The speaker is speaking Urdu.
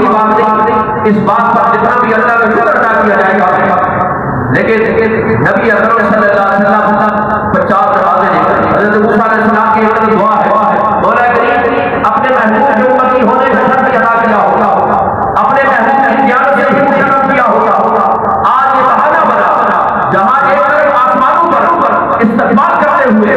معمولی بات نہیں، اس بات پر جتنا بھی اللہ کا شکر ادا کیا جائے گا. لیکن نبی اکرم صلی اللہ علیہ وسلم 50 دروازے لے کر حضرت موسیٰ علیہ السلام کی ایک دعا ہے، مولا کریم اپنے محبوب کے امتی ہونے کا شرف ادا کیا ہوگا، اپنے محبوب کی زیارت سے بھی شرف کیا ہوگا. آج یہ بہانہ بنا جہاں ایک طرف آسمانوں پر استقبال کرتے ہوئے